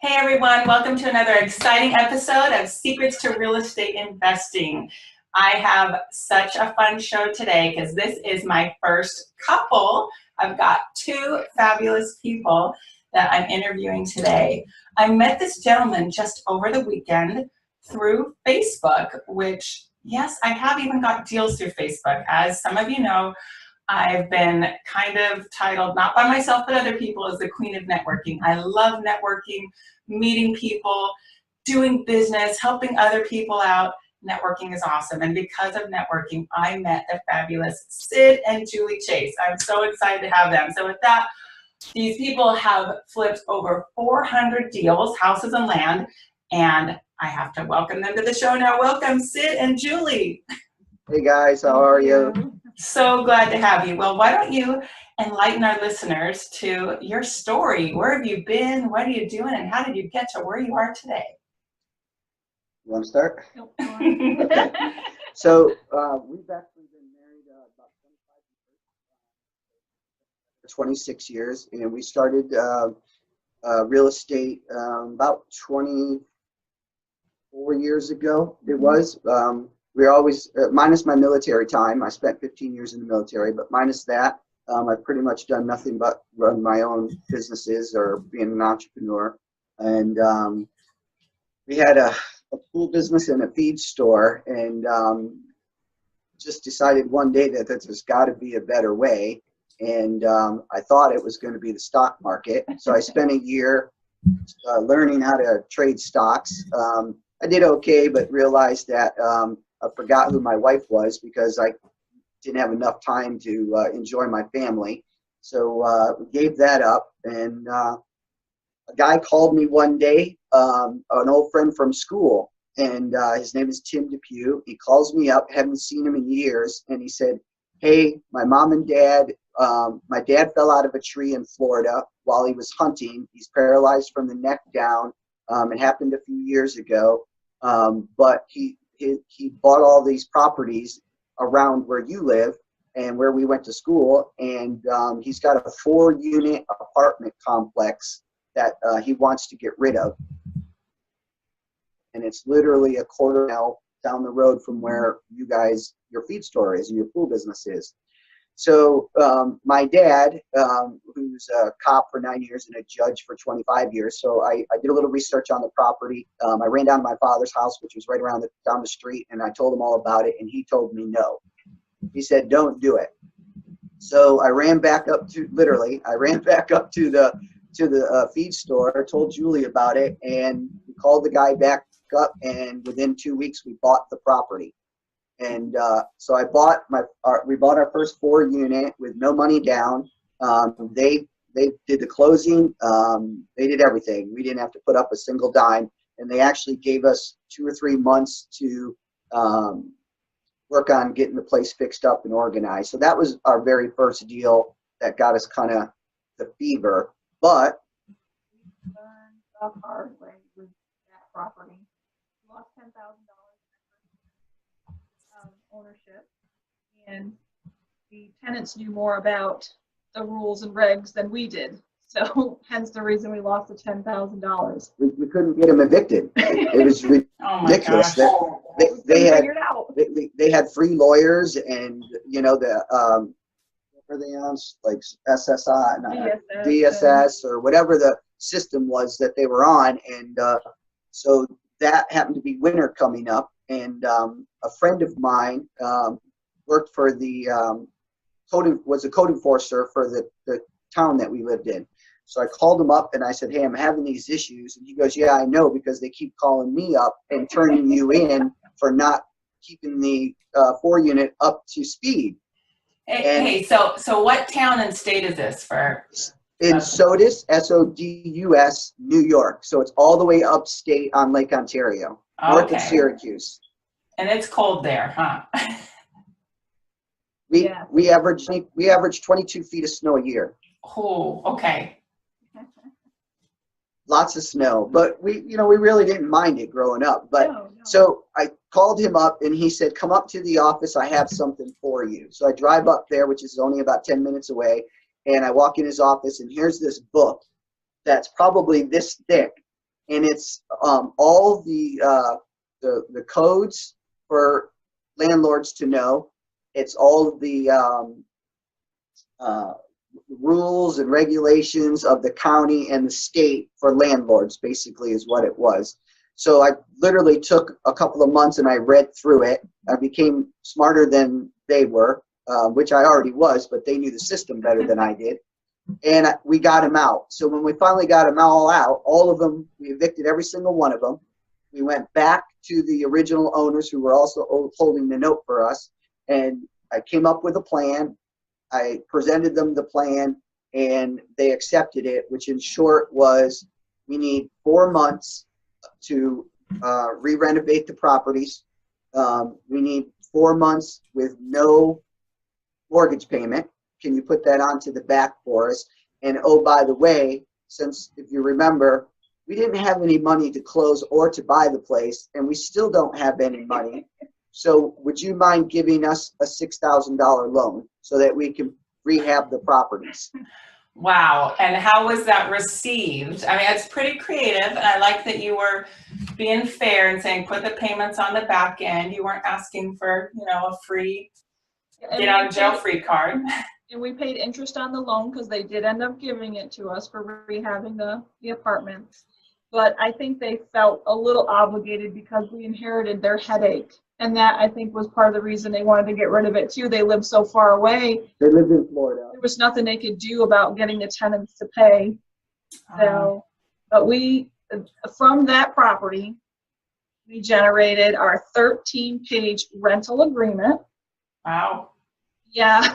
Hey everyone, welcome to another exciting episode of Secrets to Real Estate Investing. I have such a fun show today because this is my first couple. I've got two fabulous people that I'm interviewing today. I met this gentleman just over the weekend through Facebook, which, yes, I have even got deals through Facebook. As some of you know, I've been kind of titled, not by myself, but other people, as the queen of networking. I love networking, meeting people, doing business, helping other people out. Networking is awesome. And because of networking, I met the fabulous Sid and Julie Chase. I'm so excited to have them. So with that, these people have flipped over 400 deals, houses and land, and I have to welcome them to the show now. Welcome, Sid and Julie. Hey guys, how are you? So glad to have you. Well, why don't you enlighten our listeners to your story? Where have you been? What are you doing? And how did you get to where you are today? You want to start? Nope. Okay. So we've actually been married about 26 years, and we started real estate about 24 years ago. It was. We were always, minus my military time, I spent 15 years in the military, but minus that, I've pretty much done nothing but run my own businesses or being an entrepreneur. And we had a pool business and a feed store, and just decided one day that there's got to be a better way. And I thought it was going to be the stock market. So I spent a year learning how to trade stocks. I did okay, but realized that I forgot who my wife was because I didn't have enough time to enjoy my family. So we gave that up, and a guy called me one day, an old friend from school, and his name is Tim Depew. He calls me up, haven't seen him in years, and he said, hey, my mom and dad, my dad fell out of a tree in Florida while he was hunting. He's paralyzed from the neck down. It happened a few years ago, but he bought all these properties around where you live and where we went to school, and he's got a 4-unit apartment complex that he wants to get rid of, and it's literally a quarter mile down the road from where you guys, your feed store is and your pool business is. So my dad, who's a cop for 9 years and a judge for 25 years, so I did a little research on the property. I ran down to my father's house, which was right down the street, and I told him all about it, and he told me no. He said, don't do it. So I ran back up to, literally, the feed store, told Julie about it, and we called the guy back up, and within 2 weeks, we bought the property. And so we bought our first 4-unit with no money down. They did the closing. They did everything. We didn't have to put up a single dime, and they actually gave us 2 or 3 months to work on getting the place fixed up and organized. So that was our very first deal that got us kind of the fever. But we learned the hard way with that property. We lost $10,000. Ownership, and the tenants knew more about the rules and regs than we did. So hence the reason we lost the $10,000. We couldn't get them evicted. It was ridiculous. They had free lawyers, and you know what were they on, like SSI, DSS, or whatever the system was that they were on, and so that happened to be winter coming up. And a friend of mine worked for the was a code enforcer for the town that we lived in. So I called him up and I said, hey, I'm having these issues. And he goes, yeah, I know, because they keep calling me up and turning you in for not keeping the 4-unit up to speed. Hey, so what town and state is this for? In Sodus, S-O-D-U-S, New York. So it's all the way upstate on Lake Ontario, north of Syracuse. And it's cold there, huh? We average 22 feet of snow a year. Oh, okay. Lots of snow, but we really didn't mind it growing up. But No. So I called him up and he said, come up to the office. I have something for you. So I drive up there, which is only about 10 minutes away. And I walk in his office, and here's this book that's probably this thick and it's all the codes for landlords to know. It's all of the rules and regulations of the county and the state for landlords, basically, is what it was. So I literally took a couple of months and I read through it. I became smarter than they were, which I already was, but they knew the system better than I did. And we got them out. So when we finally got them all out, all of them, we evicted every single one of them. We went back to the original owners who were also holding the note for us. And I came up with a plan. I presented them the plan and they accepted it, which in short was we need 4 months to re-renovate the properties. We need 4 months with no mortgage payment. Can you put that onto the back for us? And oh, by the way, since if you remember, we didn't have any money to close or to buy the place, and we still don't have any money. So would you mind giving us a $6,000 loan so that we can rehab the properties? Wow. And how was that received? I mean, it's pretty creative. And I like that you were being fair and saying, put the payments on the back end. You weren't asking for, a free get out of jail free card. And we paid interest on the loan because they did end up giving it to us for rehabbing the apartments. But I think they felt a little obligated because we inherited their headache. And that, I think, was part of the reason they wanted to get rid of it, too. They lived so far away. They lived in Florida. There was nothing they could do about getting the tenants to pay. So, but from that property, we generated our 13-page rental agreement. Wow. Yeah.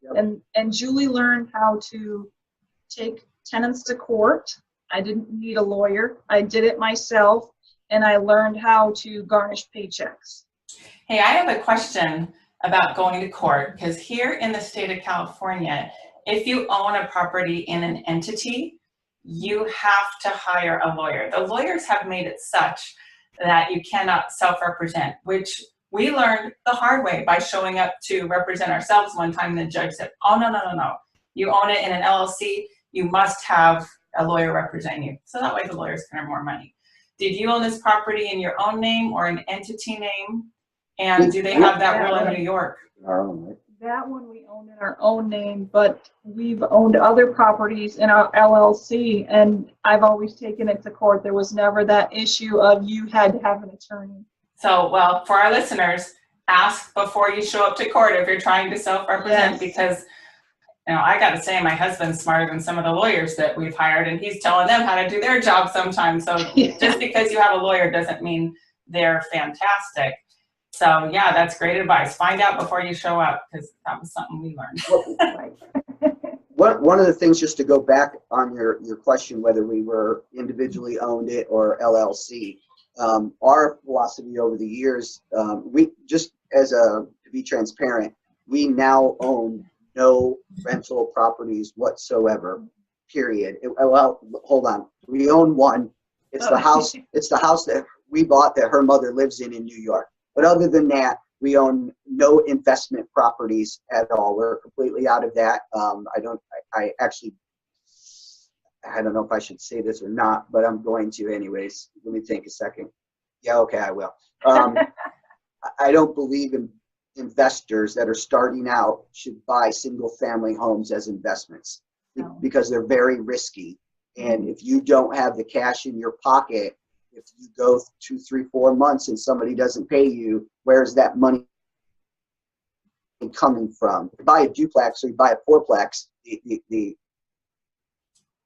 Yep. And Julie learned how to take tenants to court. I didn't need a lawyer. I did it myself. And I learned how to garnish paychecks. Hey, I have a question about going to court, because here in the state of California, if you own a property in an entity, you have to hire a lawyer. The lawyers have made it such that you cannot self-represent, which we learned the hard way by showing up to represent ourselves one time. And the judge said, oh, no. You own it in an LLC, you must have a lawyer represent you. So that way the lawyers can earn more money. Did you own this property in your own name or an entity name? And do they have that rule in New York? Our own, right? That one we own in our own name, but we've owned other properties in our LLC, and I've always taken it to court. There was never that issue of you had to have an attorney. So, well, for our listeners, ask before you show up to court if you're trying to self-represent, Yes. because I got to say, my husband's smarter than some of the lawyers that we've hired, and he's telling them how to do their job sometimes. So just because you have a lawyer doesn't mean they're fantastic. So yeah, that's great advice. Find out before you show up, because that was something we learned. One of the things, just to go back on your question, whether we were individually owned it or LLC, our philosophy over the years, we just to be transparent, we now own no rental properties whatsoever, period. Well, hold on. We own one. It's the house. It's the house that we bought that her mother lives in New York. But other than that, we own no investment properties at all. We're completely out of that. I don't know if I should say this or not, but I'm going to anyways. Let me think a second. Yeah, okay, I will. I don't believe in investors that are starting out should buy single family homes as investments because they're very risky. And if you don't have the cash in your pocket, if you go 2, 3, 4 months and somebody doesn't pay you, where's that money coming from? If you buy a duplex or you buy a fourplex, the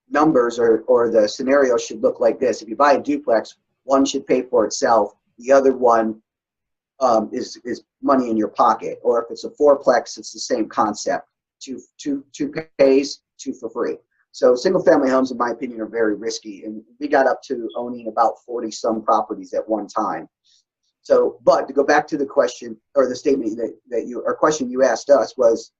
numbers or the scenario should look like this. If you buy a duplex, one should pay for itself. The other one is money in your pocket. Or if it's a fourplex, it's the same concept. Two pays, 2 for free. So single family homes, in my opinion, are very risky. And we got up to owning about 40 some properties at one time. So, but to go back to the question or the statement question you asked us was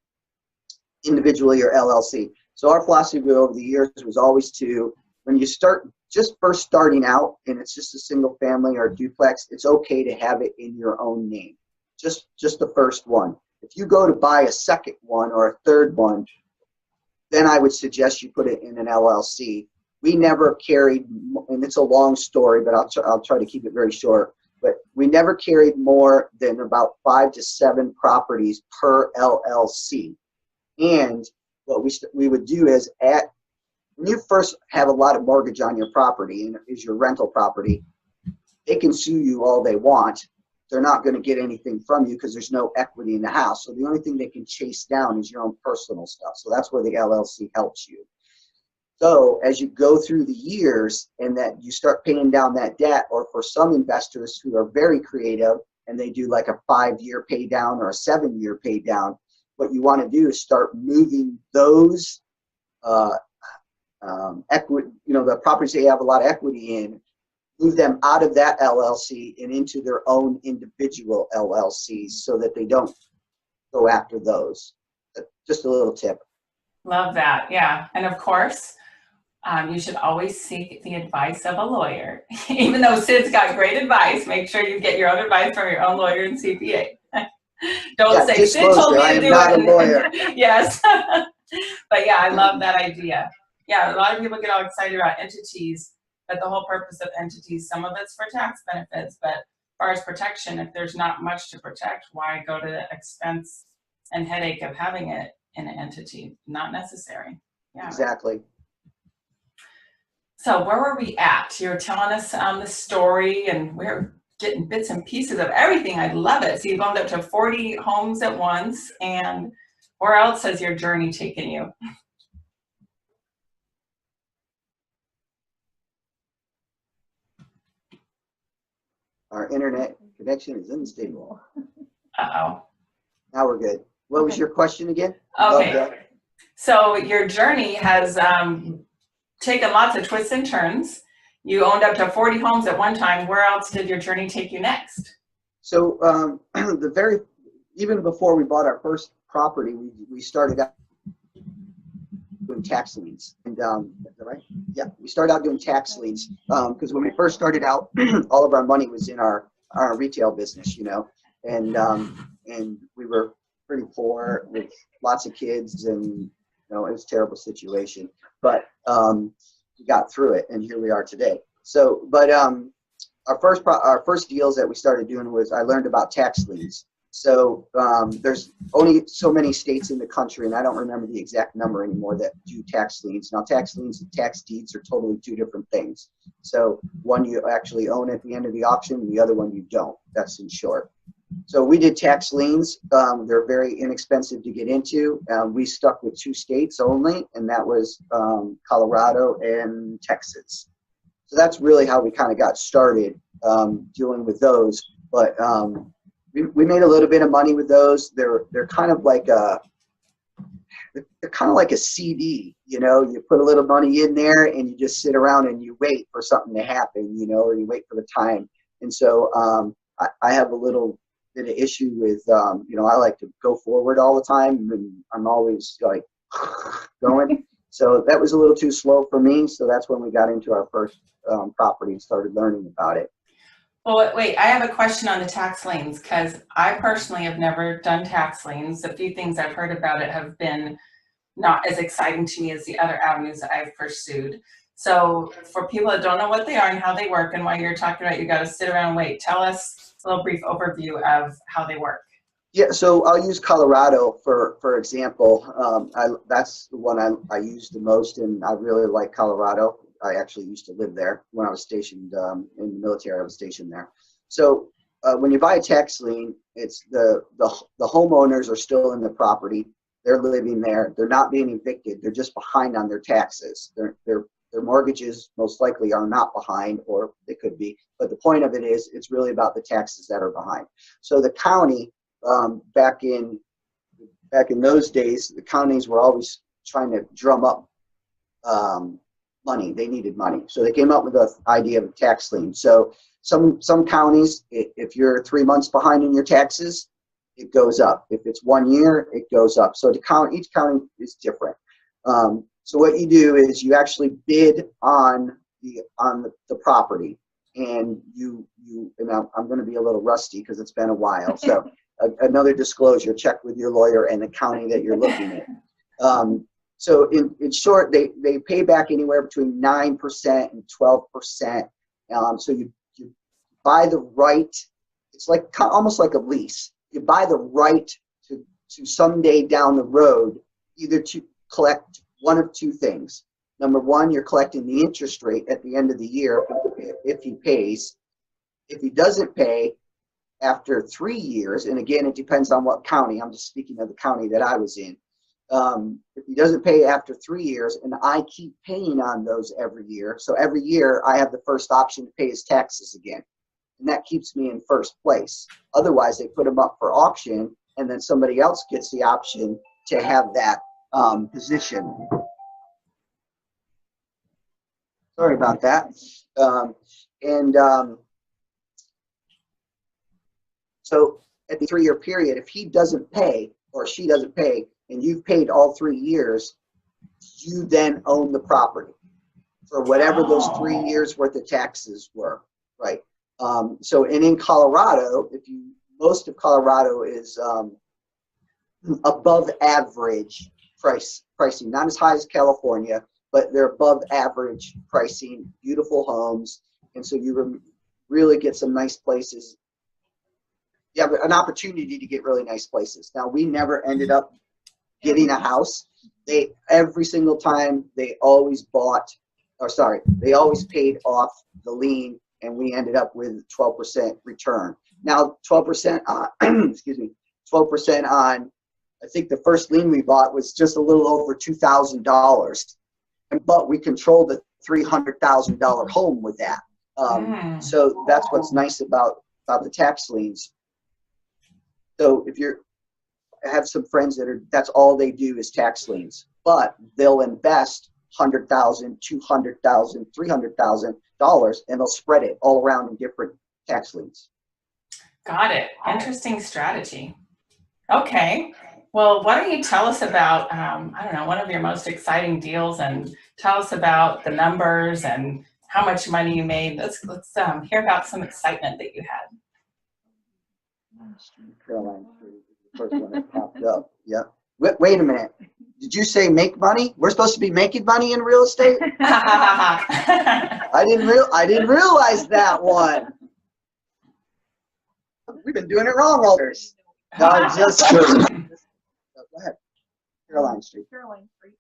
individually or LLC. So our philosophy over the years was always to, when you start just first starting out and it's just a single family or a duplex, it's okay to have it in your own name. Just the first one. If you go to buy a second one or a third one, then I would suggest you put it in an LLC. we never carried, and it's a long story, but I'll try to keep it very short. But we never carried more than about 5 to 7 properties per LLC. And what we would do is when you first have a lot of mortgage on your property and is your rental property, they can sue you all they want. They're not going to get anything from you because there's no equity in the house. So the only thing they can chase down is your own personal stuff. So that's where the LLC helps you. So as you go through the years and that you start paying down that debt, or for some investors who are very creative and they do like a 5-year pay down or a 7-year pay down, what you want to do is start moving those equity, the properties they have a lot of equity in, move them out of that LLC and into their own individual LLCs so that they don't go after those. Just a little tip. Love that. Yeah. And of course, you should always seek the advice of a lawyer. Even though Sid's got great advice, make sure you get your own advice from your own lawyer and CPA. Don't say Sid told me to do not it. A lawyer. Yes. But yeah, I love that idea. Yeah, a lot of people get all excited about entities, but the whole purpose of entities, some of it's for tax benefits, but as far as protection, if there's not much to protect, why go to the expense and headache of having it in an entity? Not necessary. Yeah. Exactly. So where were we at? You're telling us the story, and we're getting bits and pieces of everything. I love it. So you've owned up to 40 homes at once, and where else has your journey taken you? Our internet connection is unstable. Uh-oh. Now we're good. What was your question again? Okay. So your journey has taken lots of twists and turns. You owned up to 40 homes at one time. Where else did your journey take you next? So even before we bought our first property, we started out doing tax liens. And is that right? Yeah, we started out doing tax liens because when we first started out, all of our money was in our retail business, and we were pretty poor with lots of kids, and it was a terrible situation. But we got through it, and here we are today. So, but our first deals that we started doing was I learned about tax liens. So there's only so many states in the country, and I don't remember the exact number anymore, that do tax liens. Now, tax liens and tax deeds are totally two different things. So one you actually own at the end of the auction, and the other one you don't. That's in short. So we did tax liens. They're very inexpensive to get into. We stuck with 2 states only, and that was Colorado and Texas. So that's really how we kind of got started dealing with those. But we made a little bit of money with those. They're kind of like a CD. You put a little money in there, and you just sit around and you wait for something to happen. Or you wait for the time. And so I have a little bit of issue with, I like to go forward all the time, and I'm always like going. So that was a little too slow for me. So that's when we got into our first property and started learning about it. Well, wait, I have a question on the tax liens, because I personally have never done tax liens. The few things I've heard about it have been not as exciting to me as the other avenues that I've pursued. So for people that don't know what they are and how they work, and why you're talking about you got to sit around and wait, tell us a little brief overview of how they work. Yeah, so I'll use Colorado for example. That's the one I use the most, and I really like Colorado. I actually used to live there when I was stationed in the military. I was stationed there. So when you buy a tax lien, it's the homeowners are still in the property. They're living there. They're not being evicted. They're just behind on their taxes. Their mortgages most likely are not behind, or they could be. But the point of it is, it's really about the taxes that are behind. So the county, back in those days, the counties were always trying to drum up money. They needed money, so they came up with the idea of a tax lien. So some counties, if you're 3 months behind in your taxes, it goes up. If it's 1 year, it goes up. So each county is different. So what you do is you actually bid on the property, and and I'm going to be a little rusty because it's been a while. So another disclosure: check with your lawyer and the county that you're looking at. So in short, they pay back anywhere between 9% and 12%. So you buy the right, it's like almost like a lease. You buy the right to someday down the road, either to collect one of two things. Number one, you're collecting the interest rate at the end of the year if he pays. If he doesn't pay after 3 years, and again, it depends on what county, I'm just speaking of the county that I was in. If he doesn't pay after 3 years, and I keep paying on those every year, so every year I have the first option to pay his taxes again. And that keeps me in first place. Otherwise, they put him up for auction, and then somebody else gets the option to have that position. Sorry about that. So at the 3-year period, if he doesn't pay or she doesn't pay, and you've paid all 3 years, you then own the property for whatever those 3 years worth of taxes were, right? So in Colorado, most of Colorado is above average pricing, not as high as California, but they're above average pricing, beautiful homes, and so you really get some nice places. You have an opportunity to get really nice places. Now, we never ended up getting a house. Every single time they always they always paid off the lien, and we ended up with 12% return. Now, 12% on, excuse me, 12% on, I think the first lien we bought was just a little over $2,000, but we controlled a $300,000 home with that. So that's what's nice about the tax liens. So if I have some friends that's all they do is tax liens, but they'll invest $100,000, $200,000, $300,000, and they'll spread it all around in different tax liens. Got it. Interesting strategy. Okay. Well, why don't you tell us about, I don't know, one of your most exciting deals, and tell us about the numbers and how much money you made. Let's hear about some excitement that you had. Caroline, the first one that popped up. Yeah. Wait a minute. Did you say make money? We're supposed to be making money in real estate? I didn't realize that one. We've been doing it wrong all this. No, I'm just kidding. Go ahead. Caroline Street. Caroline Street.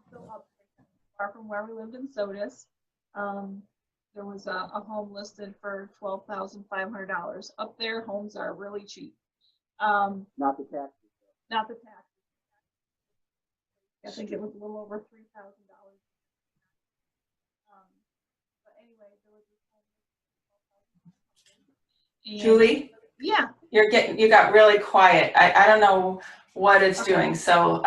Still up far from where we lived in Sodus. There was a home listed for $12,500. Up there, homes are really cheap. Not the taxes. Not the taxes. I think it was a little over $3,000. But anyway, there was this home. Julie? Yeah. You got really quiet. I don't know what it's doing. So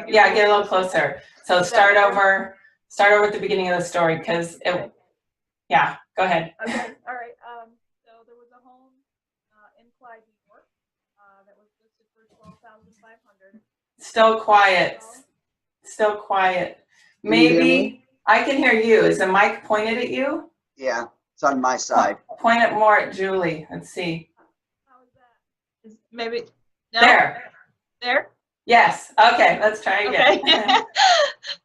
yeah, get a little closer. So start over at the beginning of the story, because yeah, go ahead. Okay, all right. So there was a home in Clyde, New York, that was listed for $12,500. Still quiet. Still quiet. Maybe I can hear you. Is the mic pointed at you? Yeah, it's on my side. Point it more at Julie. Let's see. How is that? Maybe no? There? Yes. Okay, let's try again. Okay.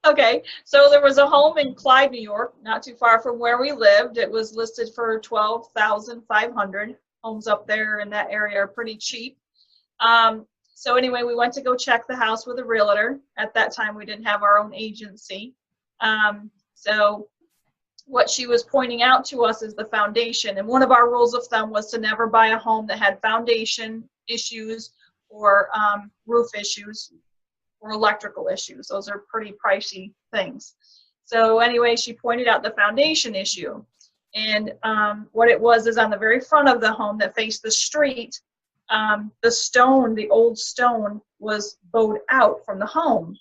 Okay, so there was a home in Clyde, New York, not too far from where we lived. It was listed for $12,500. Homes up there in that area are pretty cheap. So anyway, we went to go check the house with a realtor. At that time, we didn't have our own agency. So what she was pointing out to us is the foundation. And one of our rules of thumb was to never buy a home that had foundation issues or roof issues or electrical issues. Those are pretty pricey things. So anyway, she pointed out the foundation issue. And what it was is on the very front of the home that faced the street, the old stone was bowed out from the home.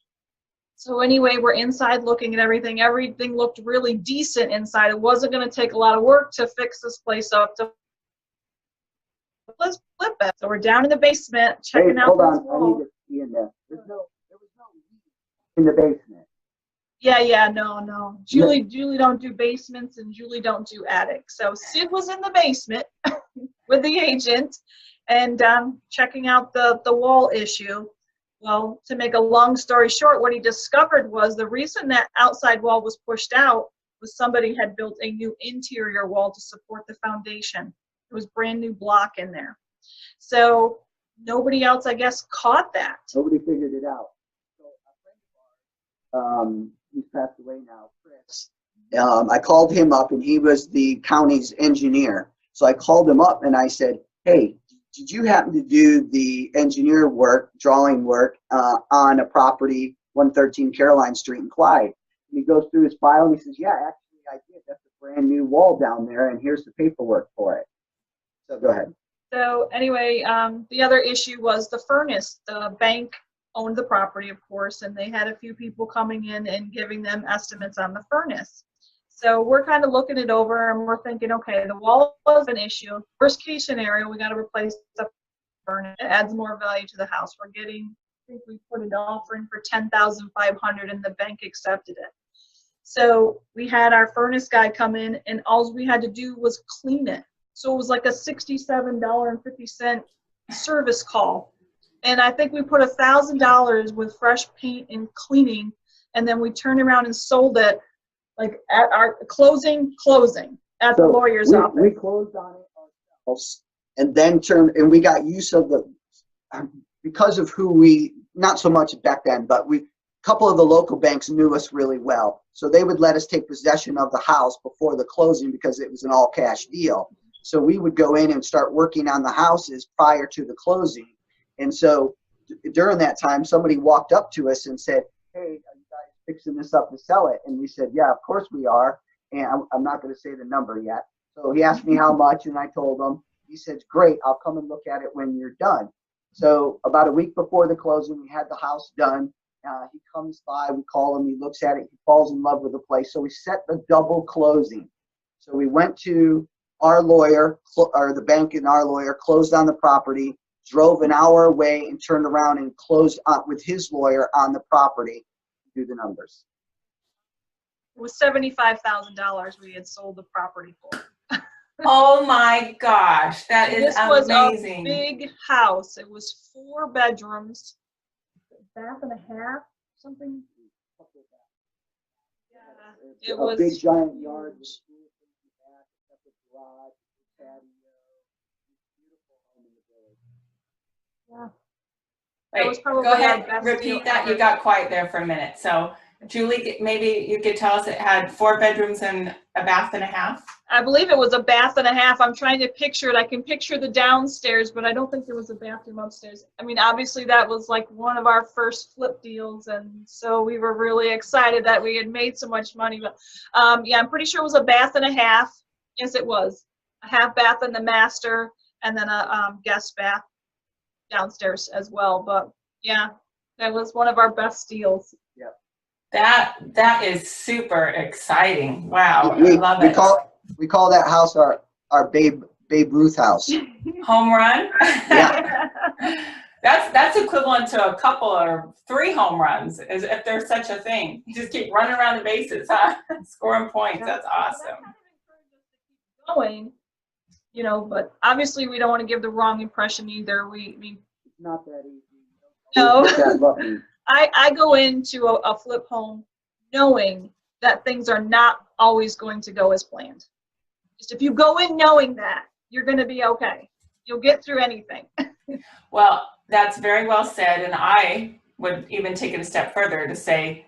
So anyway, we're inside looking at everything. Everything looked really decent inside. It wasn't going to take a lot of work to fix this place up. Let's flip it. So we're down in the basement checking out this wall. I need to see in there. There was no in the basement. Yeah, no. Julie don't do basements, and Julie don't do attics. So Sid was in the basement with the agent and checking out the wall issue. Well, to make a long story short, what he discovered was the reason that outside wall was pushed out was somebody had built a new interior wall to support the foundation. It was brand new block in there. So nobody else, I guess, caught that. Nobody figured it out. So a friend of ours, he's passed away now, Chris. I called him up, and he was the county's engineer. So I called him up and I said, hey, did you happen to do the engineer work, drawing work on a property, 113 Caroline Street in Clyde? And he goes through his file and he says, yeah, actually I did. That's a brand new wall down there, and here's the paperwork for it. So go ahead. So anyway, the other issue was the furnace. The bank owned the property, of course, and they had a few people coming in and giving them estimates on the furnace. So we're kind of looking it over, and we're thinking, okay, the wall is an issue. Worst case scenario, we got to replace the furnace. It adds more value to the house. We're getting, I think we put an offer in for $10,500, and the bank accepted it. So we had our furnace guy come in, and all we had to do was clean it. So it was like a $67.50 service call. And I think we put $1,000 with fresh paint and cleaning, and then we turned around and sold it like at our closing at the lawyer's office. We closed on it ourselves, and then and we got use of the, because of who we, not so much back then, but a couple of the local banks knew us really well. So they would let us take possession of the house before the closing because it was an all cash deal. So we would go in and start working on the houses prior to the closing. And so during that time, somebody walked up to us and said, hey, are you guys fixing this up to sell it? And we said, yeah, of course we are. And I'm not going to say the number yet. So he asked me how much, and I told him. He said, great, I'll come and look at it when you're done. So about a week before the closing, we had the house done. He comes by, we call him, he looks at it, he falls in love with the place. So we set the double closing. So we went to our lawyer, or the bank and our lawyer, closed on the property, drove an hour away, and turned around and closed up with his lawyer on the property to do the numbers. It was $75,000 we had sold the property for. Oh my gosh, that is amazing. This was a big house. It was 4 bedrooms, bath and a half, something. Yeah, it was a big giant yard with schools in the back, a separate garage, a patio, beautiful home in the village. Yeah. That was Wait, probably go ahead, our best repeat deal that. ever. You got quiet there for a minute. So Julie, maybe you could tell us it had 4 bedrooms and a bath and a half? I believe it was a bath and a half. I'm trying to picture it. I can picture the downstairs, but I don't think there was a bathroom upstairs. I mean, obviously that was like one of our first flip deals, and so we were really excited that we had made so much money. But yeah, I'm pretty sure it was a bath and a half. Yes, it was. A half bath in the master, and then a guest bath downstairs as well. But yeah, that was one of our best deals. Yep. That is super exciting. Wow, I love it. We call that house our Babe Ruth house. Home run? Yeah. That's equivalent to a couple or 3 home runs, as if there's such a thing. You just keep running around the bases, huh? Scoring points. That's awesome. Going, you know, but obviously we don't want to give the wrong impression either. It's not that easy. No. That lucky. I go into a flip home knowing that things are not always going to go as planned. Just if you go in knowing that, you're going to be okay. You'll get through anything. Well, that's very well said, and I would even take it a step further to say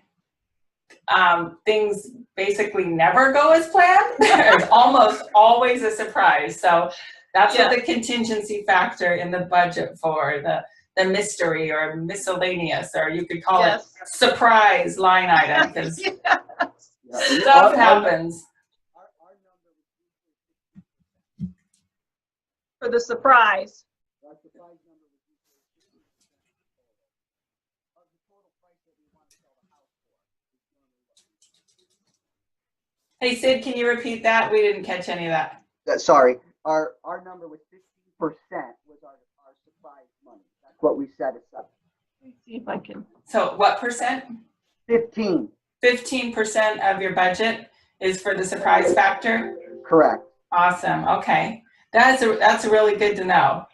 things basically never go as planned. There's almost always a surprise. So that's what the contingency factor in the budget for, the mystery or miscellaneous, or you could call it surprise line item, because stuff happens. For the surprise. Hey Sid, can you repeat that? We didn't catch any of that. Sorry, our number was 15% was our surprise money. That's what we set it up. Let me see if I can. So what percent? 15. 15% of your budget is for the surprise factor? Correct. Awesome. Okay. That's really good to know.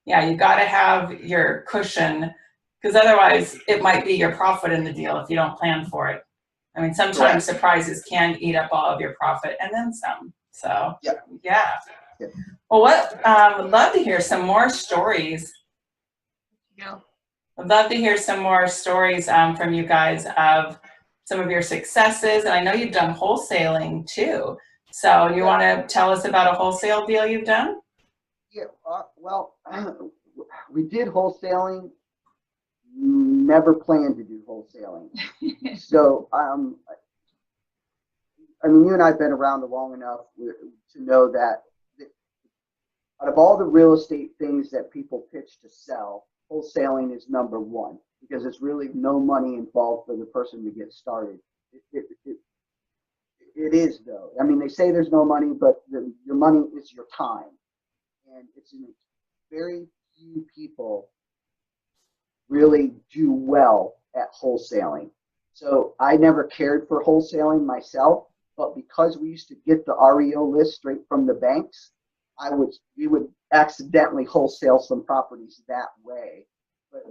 Yeah, you got to have your cushion Because otherwise it might be your profit in the deal if you don't plan for it. I mean, sometimes surprises can eat up all of your profit and then some. So, yeah. Well, would love to hear some more stories. Yeah. I'd love to hear some more stories from you guys of some of your successes. And I know you've done wholesaling too. So you want to tell us about a wholesale deal you've done? Yeah, well, we did wholesaling, never planned to do wholesaling. So, I mean, you and I have been around long enough to know that out of all the real estate things that people pitch to sell, wholesaling is number one, because it's really no money involved for the person to get started. It is, though. I mean, they say there's no money, but your money is your time. And it's very few people really do well at wholesaling. So I never cared for wholesaling myself, but because we used to get the REO list straight from the banks, we would accidentally wholesale some properties that way. But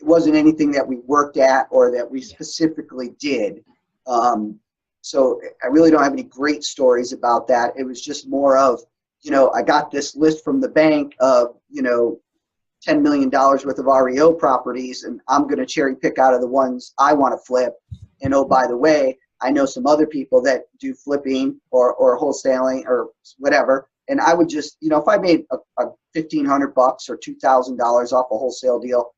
it wasn't anything that we worked at or that we specifically did. So I really don't have any great stories about that. It was just more of, I got this list from the bank of, $10 million worth of REO properties, and I'm going to cherry pick out of the ones I want to flip. And oh, by the way, I know some other people that do flipping or wholesaling or whatever. And I would just, if I made a $1,500 or $2,000 off a wholesale deal,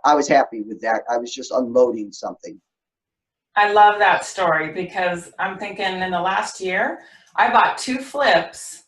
I was happy with that. I was just unloading something. I love that story because I'm thinking in the last year, I bought 2 flips,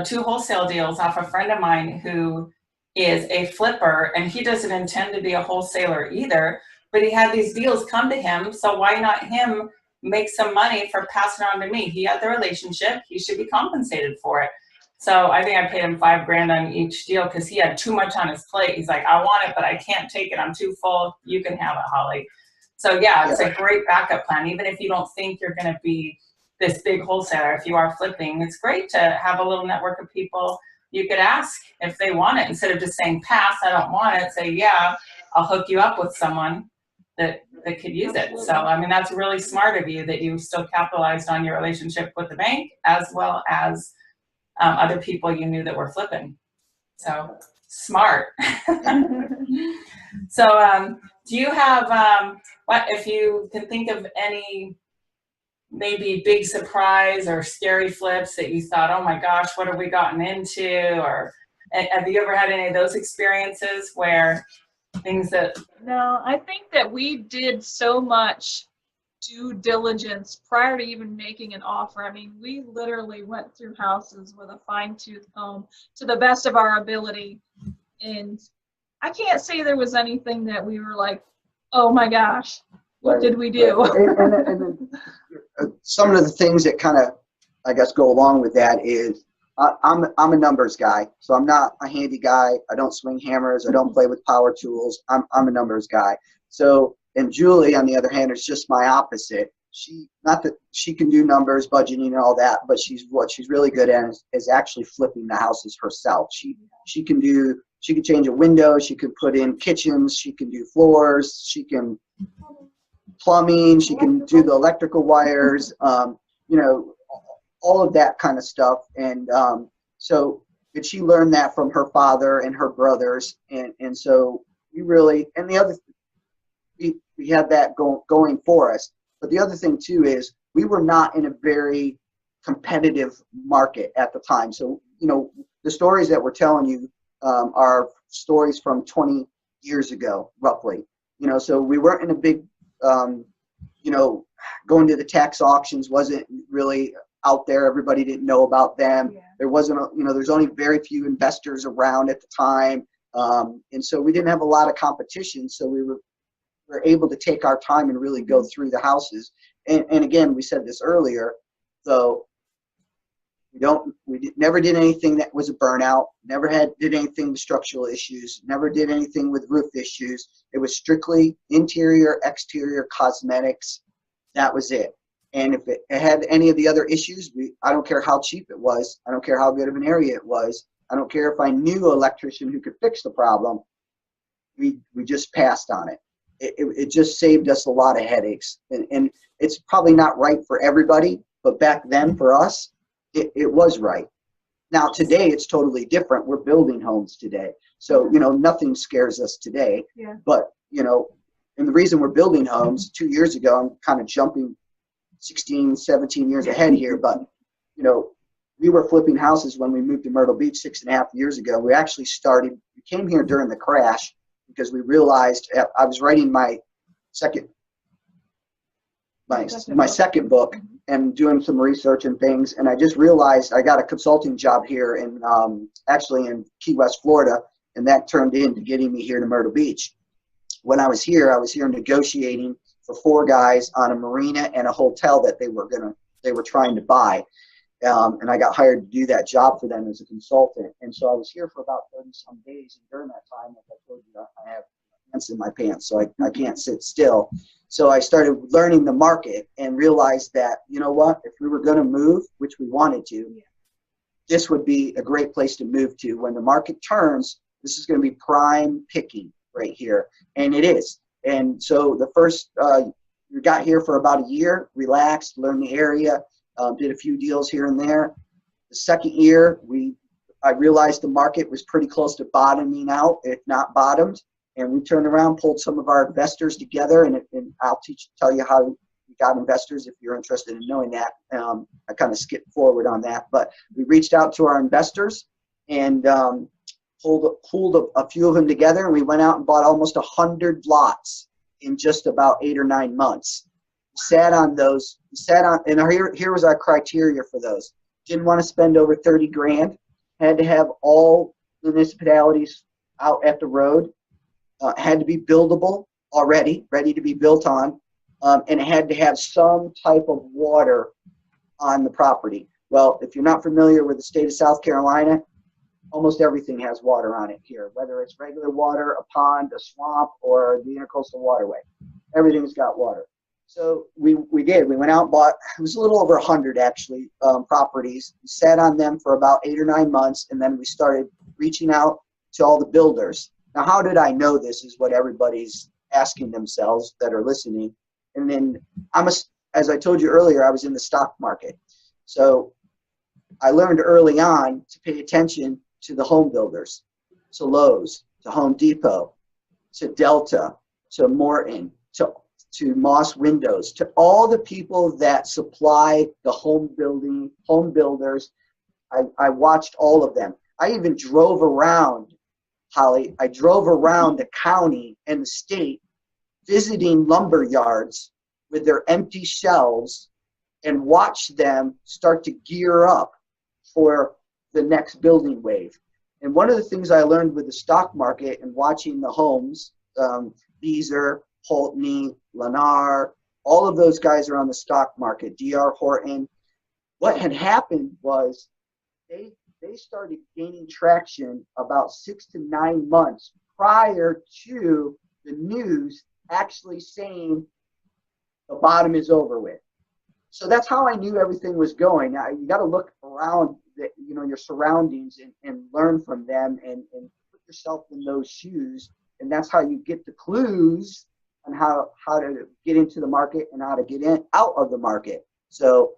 2 wholesale deals off a friend of mine who is a flipper, and he doesn't intend to be a wholesaler either, but he had these deals come to him. So why not him make some money for passing on to me? He had the relationship. He should be compensated for it. So I think I paid him $5,000 on each deal because he had too much on his plate. He's like, I want it, but I can't take it. I'm too full. You can have it, Holly. So yeah, it's a great backup plan. Even if you don't think you're going to be this big wholesaler, if you are flipping, it's great to have a little network of people you could ask if they want it. Instead of just saying, pass, I don't want it, say, yeah, I'll hook you up with someone that could use it. So, I mean, that's really smart of you that you still capitalized on your relationship with the bank as well as other people you knew that were flipping. So, smart. So, do you have, what if you can think of any maybe big surprise or scary flips that you thought, oh my gosh, what have we gotten into? Or have you ever had any of those experiences where things that... No, I think that we did so much due diligence prior to even making an offer. I mean, we literally went through houses with a fine-tooth comb to the best of our ability. And I can't say there was anything that we were like, oh my gosh, what did we do? And some of the things that kind of, I guess, go along with that is I'm a numbers guy. So I'm not a handy guy. I don't swing hammers. I don't play with power tools. I'm a numbers guy. So, and Julie, on the other hand, is just my opposite. Not that she can do numbers, budgeting, and all that, but what she's really good at is actually flipping the houses herself. She can change a window. She can put in kitchens. She can do floors. She can plumbing. She can do the electrical wires. All of that kind of stuff. And so did she learn that from her father and her brothers? And so we really, and the other, we had that going for us. But the other thing too is we were not in a very competitive market at the time. So, the stories that we're telling you are stories from 20 years ago, roughly. So we weren't in a big, going to the tax auctions wasn't really out there. Everybody didn't know about them. Yeah. There wasn't, there's only very few investors around at the time. And so we didn't have a lot of competition. So we were able to take our time and really go through the houses. And again, we said this earlier, so we never did anything that was a burnout, never did anything with structural issues, never did anything with roof issues. It was strictly interior, exterior, cosmetics. That was it. And if it had any of the other issues, I don't care how cheap it was. I don't care how good of an area it was. I don't care if I knew an electrician who could fix the problem. we just passed on it. It just saved us a lot of headaches. And it's probably not right for everybody, but back then for us, it was right. Now today it's totally different. We're building homes today. So, nothing scares us today. Yeah. But, and the reason we're building homes 2 years ago, I'm kind of jumping 16, 17 years ahead here, but, we were flipping houses when we moved to Myrtle Beach 6.5 years ago. We came here during the crash because we realized I was writing my second book and doing some research and things. And I just realized I got a consulting job here actually in Key West, Florida. And that turned into getting me here to Myrtle Beach. When I was here negotiating for 4 guys on a marina and a hotel that they were trying to buy. And I got hired to do that job for them as a consultant. And so I was here for about 30 some days. And during that time, like I told you, I have ants in my pants, so I can't sit still. So I started learning the market and realized that, if we were going to move, which we wanted to, this would be a great place to move to. When the market turns, this is going to be prime picking right here. And it is. And so the first, we got here for about a year, relaxed, learned the area, did a few deals here and there. The second year, I realized the market was pretty close to bottoming out, if not bottomed. And we turned around, pulled some of our investors together, and I'll tell you how we got investors if you're interested in knowing that. I kind of skipped forward on that, but we reached out to our investors and pulled a few of them together, and we went out and bought almost 100 lots in just about 8 or 9 months. Sat on those, and here was our criteria for those. Didn't want to spend over 30 grand. Had to have all municipalities out at the road. Had to be buildable already, ready to be built on, and it had to have some type of water on the property. Well, if you're not familiar with the state of South Carolina, almost everything has water on it here, whether it's regular water, a pond, a swamp, or the intercoastal waterway. Everything's got water. So we did. We went out and bought, it was a little over 100 actually, properties. We sat on them for about 8 or 9 months, and then we started reaching out to all the builders. Now, how did I know this is what everybody's asking themselves that are listening. And then as I told you earlier, I was in the stock market. So I learned early on to pay attention to the home builders, to Lowe's, to Home Depot, to Delta, to Morton, to Moss Windows, to all the people that supply the home builders. I watched all of them. I even drove around, Holly. I drove around the county and the state visiting lumber yards with their empty shelves and watched them start to gear up for the next building wave. And one of the things I learned with the stock market and watching the homes, Beazer, Pulteney, Lennar, all of those guys are on the stock market, D.R. Horton. What had happened was they started gaining traction about 6 to 9 months prior to the news actually saying the bottom is over with. So that's how I knew everything was going. Now, you got to look around your surroundings and learn from them and put yourself in those shoes. And that's how you get the clues on how to get into the market and how to get out of the market. So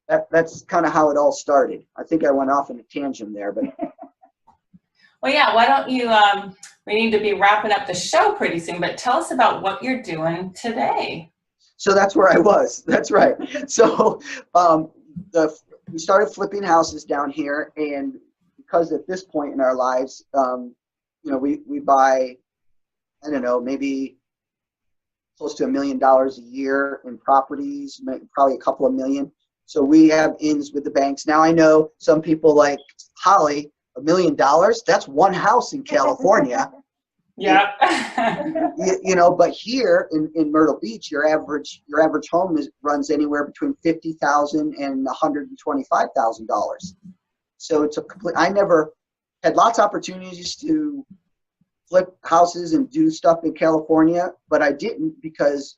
that's kind of how it all started. I think I went off in a tangent there, but. Well, yeah, why don't you, we need to be wrapping up the show pretty soon, but tell us about what you're doing today. So that's where I was. That's right. So we started flipping houses down here, and because at this point in our lives, we buy, I don't know, maybe close to $1 million a year in properties, probably a couple of million. So we have ins with the banks. Now I know some people like Holly, $1 million, that's one house in California. Yeah. But here in Myrtle Beach, your average home runs anywhere between $50,000 and $125,000. So it's I never had lots of opportunities to flip houses and do stuff in California, but I didn't because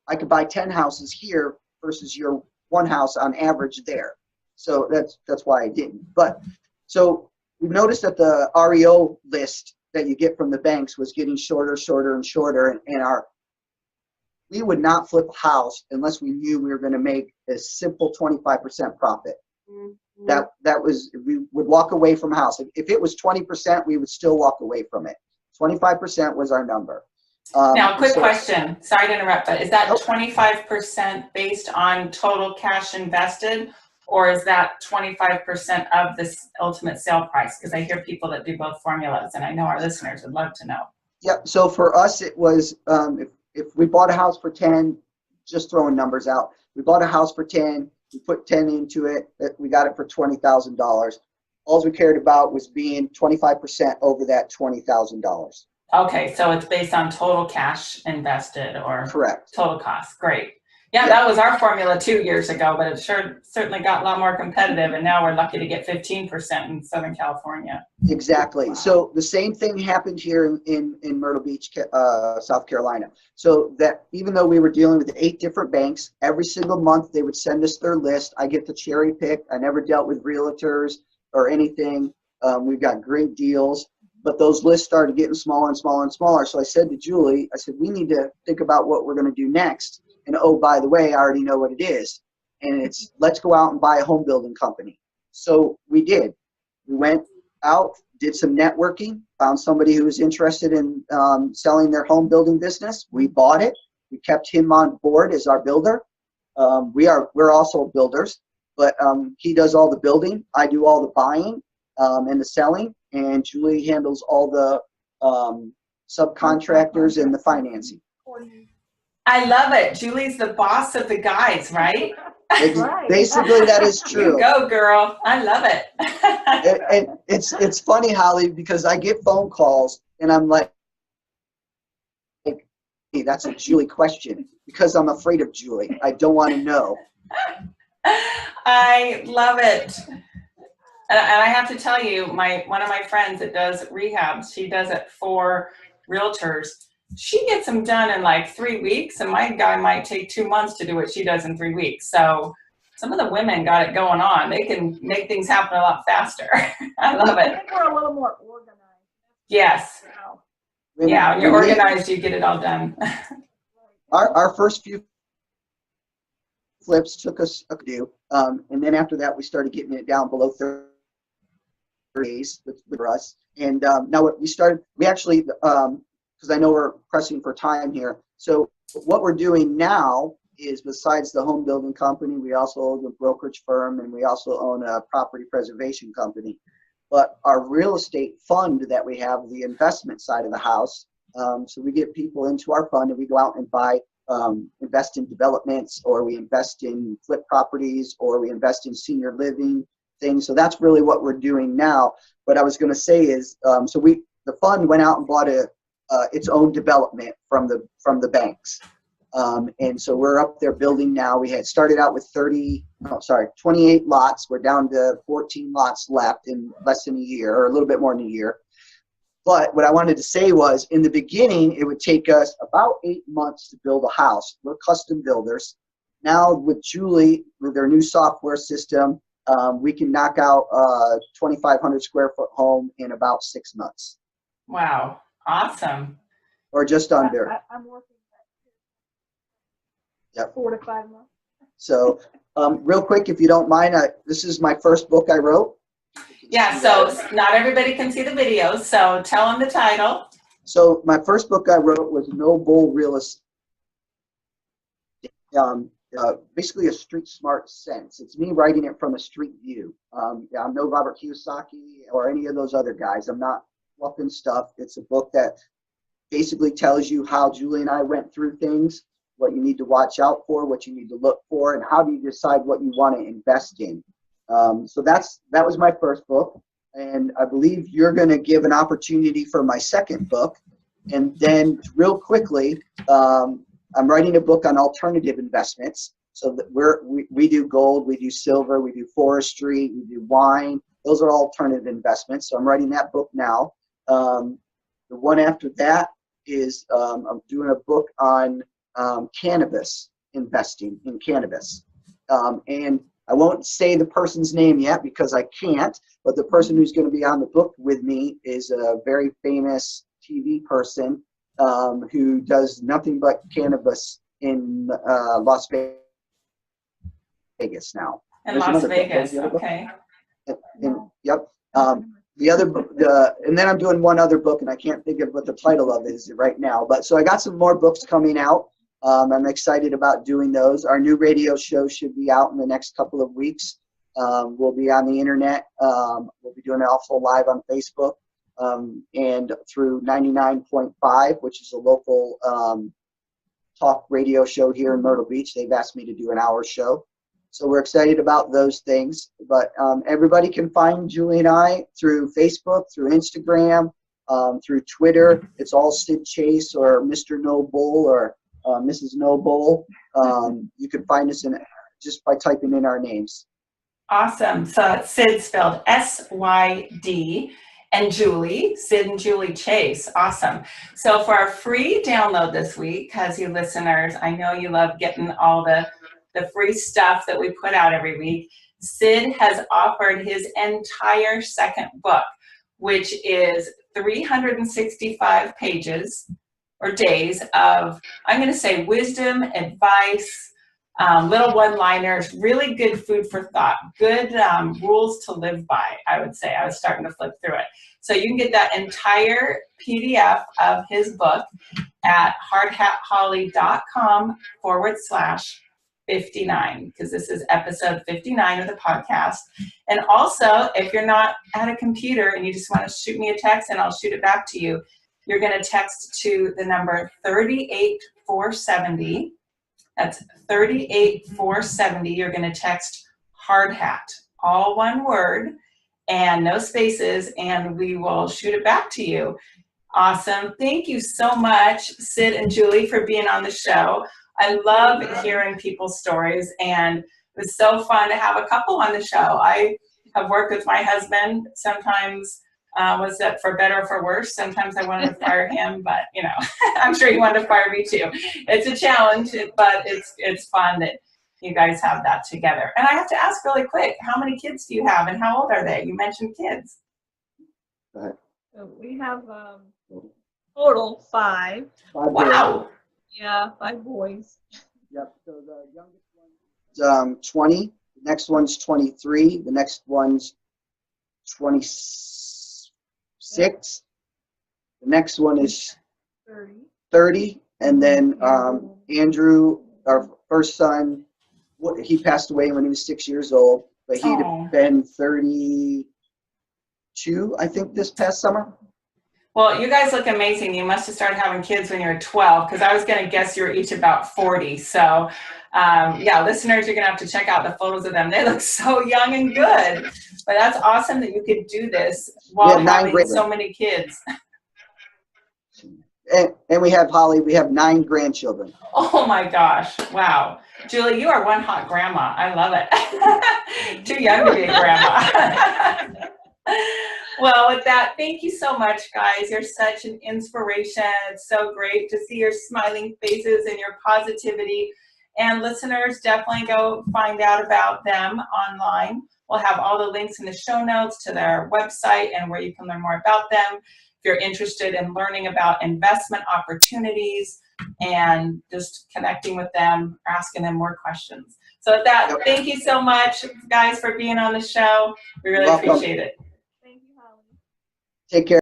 I could buy 10 houses here versus your one house on average there. So that's why I didn't. But so we've noticed that the REO list that you get from the banks was getting shorter, shorter, and shorter, and we would not flip a house unless we knew we were going to make a simple 25% profit. Mm-hmm. That was, we would walk away from a house. If it was 20%, we would still walk away from it. 25% was our number. Now, quick question. Sorry to interrupt, but is that Nope. 25% based on total cash invested, or is that 25% of this ultimate sale price? Because I hear people that do both formulas, and I know our listeners would love to know. Yep. So for us, it was if we bought a house for 10, just throwing numbers out. We bought a house for 10. We put 10 into it. We got it for $20,000. All we cared about was being 25% over that $20,000. Okay, so it's based on total cash invested or Correct. total cost. Great. Yeah, that was our formula 2 years ago, but it certainly got a lot more competitive, and now we're lucky to get 15% in Southern California. Exactly. Wow. So the same thing happened here in Myrtle Beach, South Carolina. So that even though we were dealing with 8 different banks, every single month they would send us their list. I get to cherry pick. I never dealt with realtors or anything. We've got great deals. But those lists started getting smaller and smaller and smaller. So I said to Julie, I said, we need to think about what we're going to do next. And oh, by the way, I already know what it is. And it's, let's go out and buy a home building company. So we did. We went out, did some networking, found somebody who was interested in selling their home building business. We bought it. We kept him on board as our builder. We're also builders, but he does all the building. I do all the buying and the selling. And Julie handles all the subcontractors and the financing. I love it. Julie's the boss of the guys, right? Right. Basically, that is true. You go, girl. I love it. And it's funny, Holly, because I get phone calls and I'm like, hey, that's a Julie question, because I'm afraid of Julie. I don't want to know. I love it. And I have to tell you, one of my friends that does rehabs, she does it for realtors. She gets them done in like 3 weeks, and my guy might take 2 months to do what she does in 3 weeks. So some of the women got it going on. They can make things happen a lot faster. I love I it. think we're a little more organized. Yes. Now. Yeah, when you're organized, you get it all done. Our first few flips took us a do, and then after that, we started getting it down below 30 days for us. And now what we actually, because I know we're pressing for time here. So what we're doing now is, besides the home building company, we also own a brokerage firm, and we also own a property preservation company. But our real estate fund that we have, the investment side of the house, so we get people into our fund and we go out and buy, invest in developments, or we invest in flip properties, or we invest in senior living things. So that's really what we're doing now. What I was going to say is, the fund went out and bought its own development from the banks. And so we're up there building now. We had started out with 28 lots. We're down to 14 lots left in less than a year, or a little bit more than a year. But what I wanted to say was, in the beginning, it would take us about 8 months to build a house. We're custom builders. Now with Julie, with their new software system, we can knock out a 2,500 square foot home in about 6 months. Wow. Awesome. Or just under. I'm working Yep. 4 to 5 months. So real quick, if you don't mind, this is my first book I wrote. Yeah, so not everybody can see the video, so tell them the title. So my first book I wrote was No Bull Real Estate. Basically a street smart sense. It's me writing it from a street view. I'm no Robert Kiyosaki or any of those other guys. I'm not fluffing stuff. It's a book that basically tells you how Julie and I went through things, what you need to watch out for, what you need to look for, and how do you decide what you want to invest in. So that was my first book, and I believe you're going to give an opportunity for my second book. And then real quickly, I'm writing a book on alternative investments. So that we do gold, we do silver, we do forestry, we do wine. Those are all alternative investments. So I'm writing that book now. The one after that is I'm doing a book on cannabis, investing in cannabis. And I won't say the person's name yet because I can't, but the person who's going to be on the book with me is a very famous TV person who does nothing but cannabis in Las Vegas now. In There's Las another book. Vegas, There's the other book. okay. Yep. The other book, and then I'm doing one other book, and I can't think of what the title of it is right now. But so I got some more books coming out. I'm excited about doing those. Our new radio show should be out in the next couple of weeks. We'll be on the internet. We'll be doing it also live on Facebook and through 99.5, which is a local talk radio show here in Myrtle Beach. They've asked me to do an hour show. So we're excited about those things. But everybody can find Julie and I through Facebook, through Instagram, through Twitter. It's all Sid Chase or Mr. No Bull or Mrs. No Bull. You can find us in just by typing in our names. Awesome. So Sid spelled S-Y-D, and Julie, Sid and Julie Chase. Awesome. So for our free download this week, because you listeners, I know you love getting all the free stuff that we put out every week, Sid has offered his entire second book, which is 365 pages or days of, I'm going to say, wisdom, advice, little one-liners, really good food for thought, good rules to live by, I would say. I was starting to flip through it. So you can get that entire PDF of his book at hardhatholly.com/59, because this is episode 59 of the podcast. And also, if you're not at a computer and you just want to shoot me a text and I'll shoot it back to you, you're going to text to the number 38470. That's 38470. You're going to text hard hat, all one word and no spaces, and we will shoot it back to you. Awesome. Thank you so much, Sid and Julie, for being on the show. I love hearing people's stories, and it was so fun to have a couple on the show. I have worked with my husband. Sometimes was that for better or for worse? Sometimes I wanted to fire him, but you know, I'm sure he wanted to fire me too. It's a challenge, but it's fun that you guys have that together. And I have to ask really quick, how many kids do you have and how old are they? You mentioned kids. So we have total 5. Wow. Yeah, 5 boys. Yep. So the youngest one is 20. The next one's 23. The next one's 26. The next one is 30. And then Andrew, our first son, he passed away when he was 6 years old, but he'd have been 32, I think, this past summer. Well, you guys look amazing. You must have started having kids when you were 12, because I was going to guess you were each about 40. So, yeah, listeners, you're going to have to check out the photos of them. They look so young and good. But that's awesome that you could do this while having so many kids. And we have Holly. We have 9 grandchildren. Oh my gosh! Wow, Julie, you are one hot grandma. I love it. Too young to be a grandma. Well, with that, thank you so much, guys. You're such an inspiration. It's so great to see your smiling faces and your positivity. And listeners, definitely go find out about them online. We'll have all the links in the show notes to their website and where you can learn more about them. If you're interested in learning about investment opportunities and just connecting with them, asking them more questions. So with that, thank you so much, guys, for being on the show. We really appreciate it. Thank you, Holly. Take care.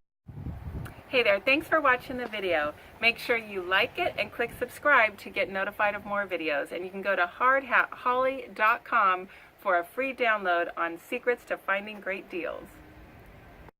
Hey there, thanks for watching the video. Make sure you like it and click subscribe to get notified of more videos. And you can go to hardhatholly.com for a free download on secrets to finding great deals.